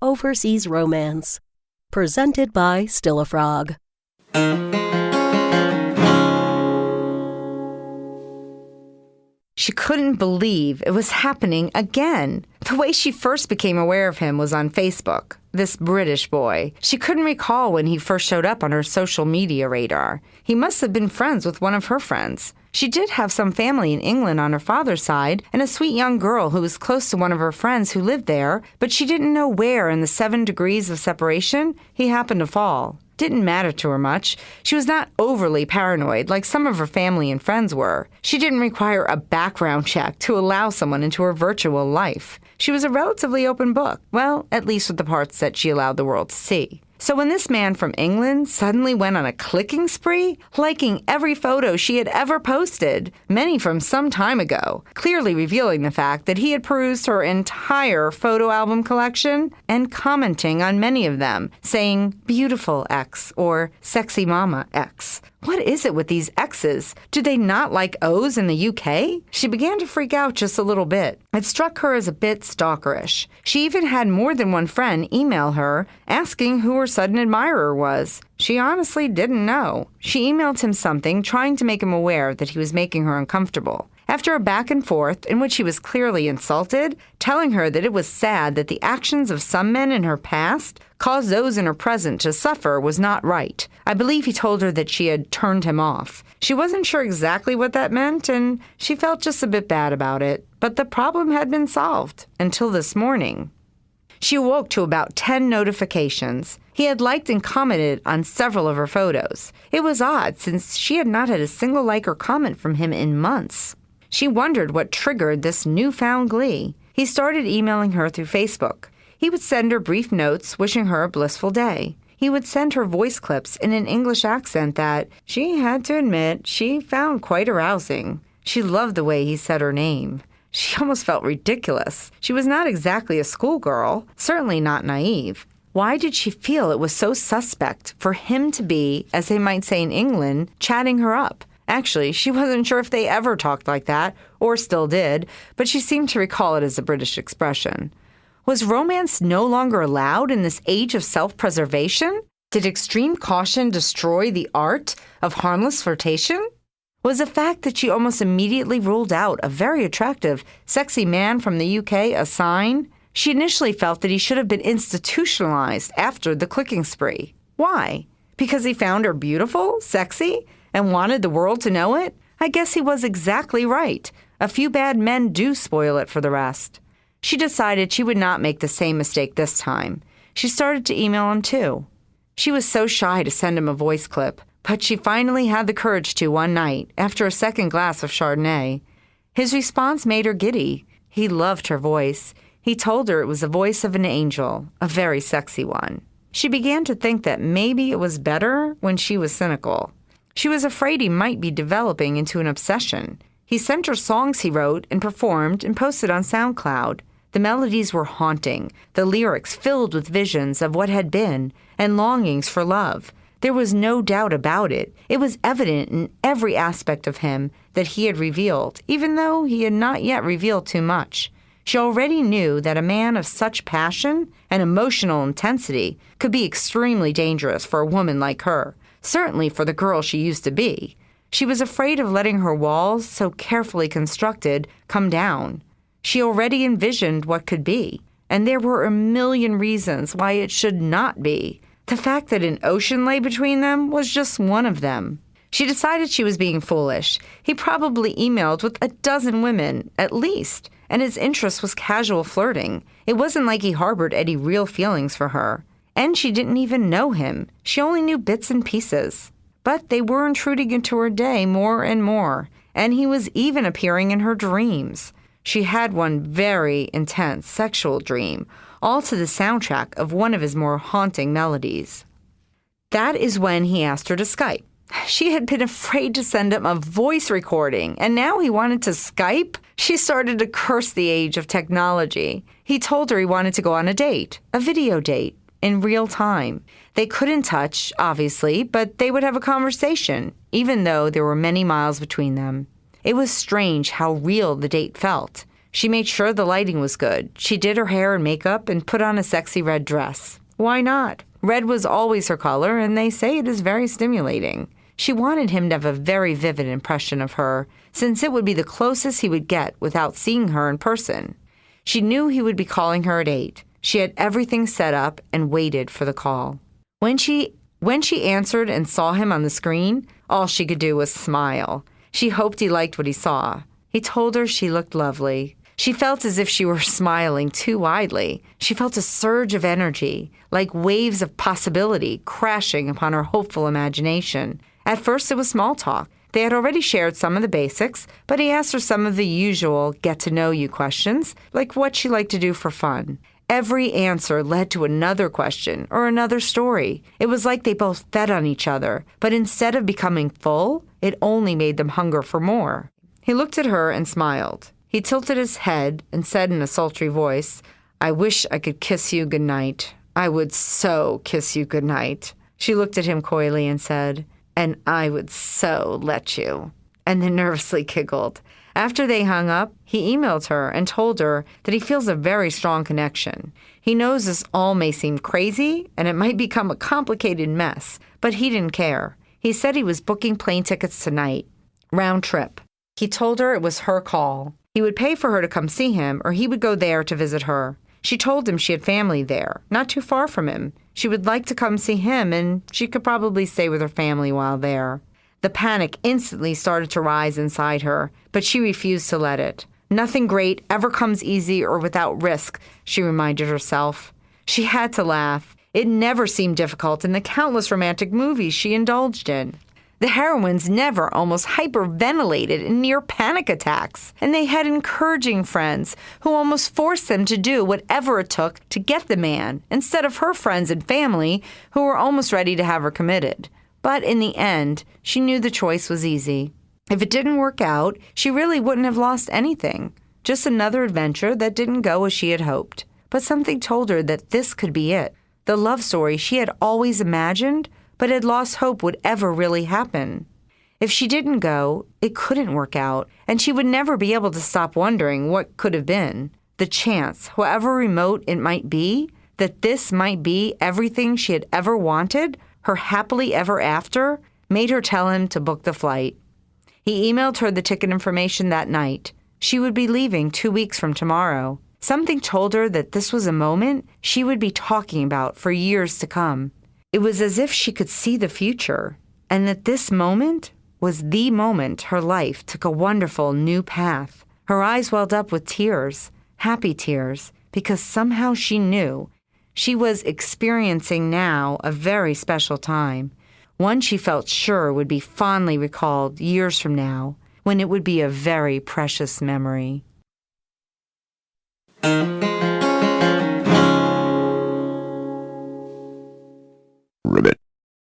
Overseas Romance. Presented by Still a Frog. She couldn't believe it was happening again. The way she first became aware of him was on Facebook. This British boy. She couldn't recall when he first showed up on her social media radar. He must have been friends with one of her friends. She did have some family in England on her father's side and a sweet young girl who was close to one of her friends who lived there, but she didn't know where in the 7 degrees of separation he happened to fall. Didn't matter to her much. She was not overly paranoid like some of her family and friends were. She didn't require a background check to allow someone into her virtual life. She was a relatively open book, well, at least with the parts that she allowed the world to see. So when this man from England suddenly went on a clicking spree, liking every photo she had ever posted, many from some time ago, clearly revealing the fact that he had perused her entire photo album collection and commenting on many of them, saying, "Beautiful X" or "Sexy Mama X." What is it with these X's? Do they not like O's in the UK? She began to freak out just a little bit. It struck her as a bit stalkerish. She even had more than one friend email her asking who her sudden admirer was. She honestly didn't know. She emailed him something trying to make him aware that he was making her uncomfortable. After a back and forth in which he was clearly insulted, telling her that it was sad that the actions of some men in her past caused those in her present to suffer was not right. I believe he told her that she had turned him off. She wasn't sure exactly what that meant, and she felt just a bit bad about it. But the problem had been solved until this morning. She awoke to about 10 notifications. He had liked and commented on several of her photos. It was odd since she had not had a single like or comment from him in months. She wondered what triggered this newfound glee. He started emailing her through Facebook. He would send her brief notes wishing her a blissful day. He would send her voice clips in an English accent that, she had to admit, she found quite arousing. She loved the way he said her name. She almost felt ridiculous. She was not exactly a schoolgirl, certainly not naive. Why did she feel it was so suspect for him to be, as they might say in England, chatting her up? Actually, she wasn't sure if they ever talked like that, or still did, but she seemed to recall it as a British expression. Was romance no longer allowed in this age of self-preservation? Did extreme caution destroy the art of harmless flirtation? Was the fact that she almost immediately ruled out a very attractive, sexy man from the UK a sign? She initially felt that he should have been institutionalized after the clicking spree. Why? Because he found her beautiful, sexy, and wanted the world to know it? I guess he was exactly right. A few bad men do spoil it for the rest. She decided she would not make the same mistake this time. She started to email him too. She was so shy to send him a voice clip, but she finally had the courage to one night, after a second glass of Chardonnay. His response made her giddy. He loved her voice. He told her it was the voice of an angel, a very sexy one. She began to think that maybe it was better when she was cynical. She was afraid he might be developing into an obsession. He sent her songs he wrote and performed and posted on SoundCloud. The melodies were haunting, the lyrics filled with visions of what had been and longings for love. There was no doubt about it. It was evident in every aspect of him that he had revealed, even though he had not yet revealed too much. She already knew that a man of such passion and emotional intensity could be extremely dangerous for a woman like her, certainly for the girl she used to be. She was afraid of letting her walls, so carefully constructed, come down. She already envisioned what could be, and there were a million reasons why it should not be. The fact that an ocean lay between them was just one of them. She decided she was being foolish. He probably emailed with a dozen women, at least, and his interest was casual flirting. It wasn't like he harbored any real feelings for her. And she didn't even know him. She only knew bits and pieces. But they were intruding into her day more and more, and he was even appearing in her dreams. She had one very intense sexual dream, all to the soundtrack of one of his more haunting melodies. That is when he asked her to Skype. She had been afraid to send him a voice recording, and now he wanted to Skype? She started to curse the age of technology. He told her he wanted to go on a date, a video date, in real time. They couldn't touch, obviously, but they would have a conversation, even though there were many miles between them. It was strange how real the date felt. She made sure the lighting was good. She did her hair and makeup and put on a sexy red dress. Why not? Red was always her color, and they say it is very stimulating. She wanted him to have a very vivid impression of her, since it would be the closest he would get without seeing her in person. She knew he would be calling her at 8. She had everything set up and waited for the call. When she answered and saw him on the screen, all she could do was smile. She hoped he liked what he saw. He told her she looked lovely. She felt as if she were smiling too widely. She felt a surge of energy, like waves of possibility crashing upon her hopeful imagination. At first it was small talk. They had already shared some of the basics, but he asked her some of the usual get-to-know-you questions, like what she liked to do for fun. Every answer led to another question or another story. It was like they both fed on each other, but instead of becoming full, it only made them hunger for more. He looked at her and smiled. He tilted his head and said in a sultry voice, "I wish I could kiss you goodnight. I would so kiss you goodnight." She looked at him coyly and said, "And I would so let you," and then nervously giggled. After they hung up, he emailed her and told her that he feels a very strong connection. He knows this all may seem crazy and it might become a complicated mess, but he didn't care. He said he was booking plane tickets tonight, round trip. He told her it was her call. He would pay for her to come see him, or he would go there to visit her. She told him she had family there, not too far from him. She would like to come see him, and she could probably stay with her family while there. The panic instantly started to rise inside her, but she refused to let it. Nothing great ever comes easy or without risk, she reminded herself. She had to laugh. It never seemed difficult in the countless romantic movies she indulged in. The heroines never almost hyperventilated in near panic attacks, and they had encouraging friends who almost forced them to do whatever it took to get the man, instead of her friends and family who were almost ready to have her committed. But in the end, she knew the choice was easy. If it didn't work out, she really wouldn't have lost anything. Just another adventure that didn't go as she had hoped. But something told her that this could be it. The love story she had always imagined, but had lost hope would ever really happen. If she didn't go, it couldn't work out, and she would never be able to stop wondering what could have been. The chance, however remote it might be, that this might be everything she had ever wanted, her happily ever after, made her tell him to book the flight. He emailed her the ticket information that night. She would be leaving 2 weeks from tomorrow. Something told her that this was a moment she would be talking about for years to come. It was as if she could see the future, and that this moment was the moment her life took a wonderful new path. Her eyes welled up with tears, happy tears, because somehow she knew she was experiencing now a very special time, one she felt sure would be fondly recalled years from now, when it would be a very precious memory.